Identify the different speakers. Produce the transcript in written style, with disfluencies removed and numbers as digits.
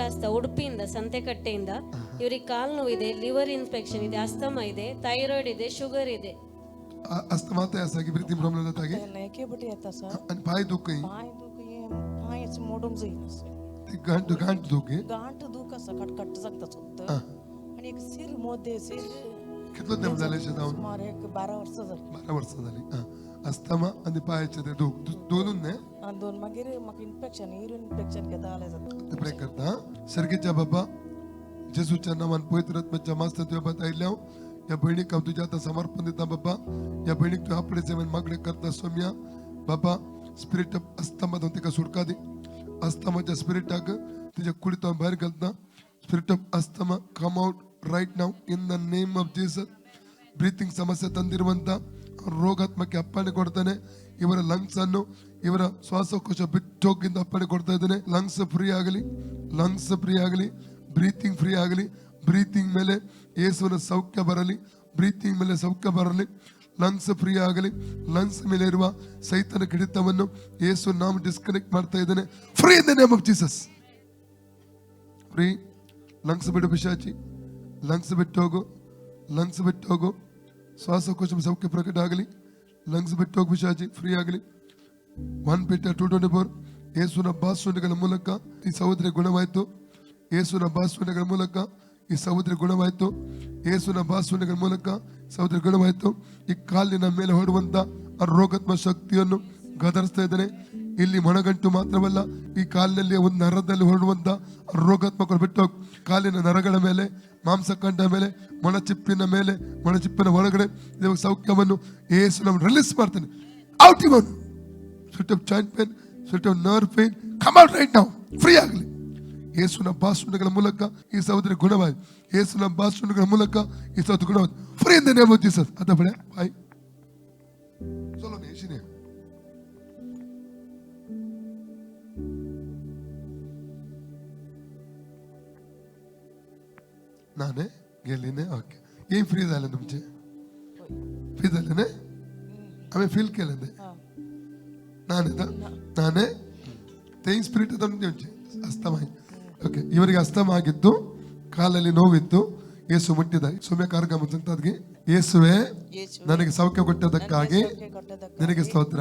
Speaker 1: ಕ್ರಾಸ್ತ ಉಡುಪಿಯಿಂದ ಸಂತೆಕಟ್ಟೆಯಿಂದ. ಇವ್ರಿಗೆ ಕಾಲು ನೋವಿದೆ, ಲಿವರ್ ಇನ್ಫೆಕ್ಷನ್ ಇದೆ, ಅಸ್ತಮ ಇದೆ, ಥೈರಾಯ್ಡ್ ಇದೆ, ಶುಗರ್ ಇದೆ.
Speaker 2: अस्थमा आता है ऐसा कि ब्रीथिंग प्रॉब्लम होता है
Speaker 3: नेके बटी आता सर
Speaker 2: आणि पाय दुख आहे
Speaker 3: पाय दुख ये पायच मोडून जाईल
Speaker 2: ते गांठ दुख आहे
Speaker 3: गांठ दुख असं कटकट सांगता सुद्धा आणि एक सिर मध्ये सिर
Speaker 2: किती टाइम झाले जाऊन
Speaker 3: सुमारे 12 वर्ष झाली
Speaker 2: 12 वर्ष झाली अस्थमा आणि पायाचे ते दुख दोनून ने
Speaker 3: दोन मागीर म्हाका इन्फेक्शन युरिन इन्फेक्शन घेता आले जाता
Speaker 2: ते ब्रेक करता सर्गीच्या बाबा जेसूच्या नावान पवित्र आत्म्याच्या मास्तर तुझ्या बात आयल्या या बहिणीक हांव तुझ्या आता समर्पण दिता बाबा या बहिणीक तू आपले सेवन मागणे करता सोम्या बाबा स्पिरिट ऑफ अस्थमा तिका सुटका दी अस्थमाच्या स्पिरिटाक तुझ्या कुडीत भायर घालता spirit of asthma come out right now in the name of Jesus. Breathing ಸಮಸ್ಯೆ ತಂದಿರುವಂತ ರೋಗಾತ್ಮಕ ಅಪ್ಪಣೆ ಕೊಡ್ತಾನೆ. ಇವರ ಲಂಗ್ಸ್ ಅನ್ನು ಇವರ ಶ್ವಾಸಕೋಶ ಬಿಟ್ಟೋಗಿಂದ ಅಪ್ಪಣೆ ಕೊಡ್ತಾ ಇದ್ದಾನೆ. ಲಂಗ್ಸ್ ಫ್ರೀ ಆಗಲಿ, ಲಂಗ್ಸ್ ಫ್ರೀ ಆಗಲಿ, ಬ್ರೀತಿಂಗ್ ಫ್ರೀ ಆಗಲಿ. ಬ್ರೀತಿಂಗ್ ಮೇಲೆ ಯೇಸುವಿನ ಸೌಖ್ಯ ಬರಲಿ, ಬ್ರೀತಿಂಗ್ ಮೇಲೆ ಸೌಖ್ಯ ಬರಲಿ, ಲಂಗ್ಸ್ ಫ್ರೀ ಆಗಲಿ. ಲಂಗ್ಸ್ ಮೇಲೆ ಇರುವ ಸೈತನ ಹಿಡಿತವನ್ನು ಯೇಸು ನಾಮ ಡಿಸ್ಕನೆಕ್ಟ್ ಮಾಡ್ತಾ ಇದ್ದಾನೆ. Free in the name of Jesus. Free. Lungs ಬಿಡು ಪಿಶಾಚಿ, ಲಂಗ್ಸ್ ಬಿಟ್ಟೋಗು, ಲಂಗ್ಸ್ ಬಿಟ್ಟೋಗು. ಶ್ವಾಸಕೋಶ ಸೌಖ್ಯ ಪ್ರಕಟ ಆಗಲಿ. ಲಂಗ್ಸ್ ಬಿಟ್ಟೋಗು ಪಿಶಾಚಿ, ಫ್ರೀ ಆಗಲಿ. 1 Peter 2:24 ಯೇಸುವಿನ ಭಾಷಣಗಳ ಮೂಲಕ ಈ ಸಹೋದರಿ ಗುಣವಾಯಿತು. ಯೇಸುವಿನ ಭಾಷಣಗಳ ಮೂಲಕ ಈ ಸಹೋದರಿ ಗುಣವಾಯಿತು. ಯೇಸುವಿನ ಭಾಷಣಗಳ ಮೂಲಕ ಸಹೋದರಿ ಗುಣವಾಯಿತು. ಈ ಕಾಲಿನ ಮೇಲೆ ಹೊಡುವಂತ ಆ ರೋಗಾತ್ಮ ಶಕ್ತಿಯನ್ನು ಗದರಿಸ್ತಾ ಇದ್ದಾನೆ. ಇಲ್ಲಿ ಮೊಣಗಂಟು ಮಾತ್ರವಲ್ಲ, ಈ ಕಾಲಿನಲ್ಲಿ ಒಂದು ನರದಲ್ಲಿ ಹೊರಡುವಂತ ರೋಗಾತ್ಮಕ ಬಿಟ್ಟು ಕಾಲಿನ ನರಗಳ ಮೇಲೆ, ಮಾಂಸಖಂಡ ಮೇಲೆ, ಮೊಣಚಿಪ್ಪಿನ ಮೇಲೆ, ಮೊಣಚಿಪ್ಪಿನ ಒಳಗಡೆ ಸೌಖ್ಯವನ್ನು ಯೇಸು ನಾವು ರಿಲೀಸ್ ಮಾಡ್ತಾನೆ. ಔಟ್ ಇವನು spirit of joint pain, spirit of nerve pain, come out right now. Free ಆಗಲಿ. ಯೇಸುವಿನ ಭಾಷಣಗಳ ಮೂಲಕ ಈ ಸಹೋದರಿ ಗುಣವಾಯಿತು. ಯೇಸುವಿನ ಭಾಷಣಗಳ ಮೂಲಕ ಈ ಸಹೋದರಿ ಗುಣವಾಯಿತು. Free in the name of Jesus. ಅದ ಬಳೆ ಬಾಯ್ ಚಲೋ ಯೇಸುನೇ नाने गेली ने ओके ये फ्री झालं तुमचे फ्री झाले ने आम्ही फील केलं ने ನಾನೇ ತೇನ್ ಸ್ಪಿರಿಟ್ ತಂದು ಅಸ್ತಮ ಓಕೆ ಇವರಿಗೆ ಅಸ್ತಮ ಆಗಿತ್ತು, ಕಾಲಲ್ಲಿ ನೋವಿತ್ತು. ಯೇಸು ಮುಟ್ಟಿದ ಸೌಮ್ಯ ಕಾರ್ಯಕ್ರಮ ಸಂತದ್ಗೆ ಯೇಸುವೆ ನನಗೆ ಸೌಖ್ಯ ಕೊಟ್ಟದಕ್ಕಾಗಿ ನಿನಗೆ ಸ್ತೋತ್ರ.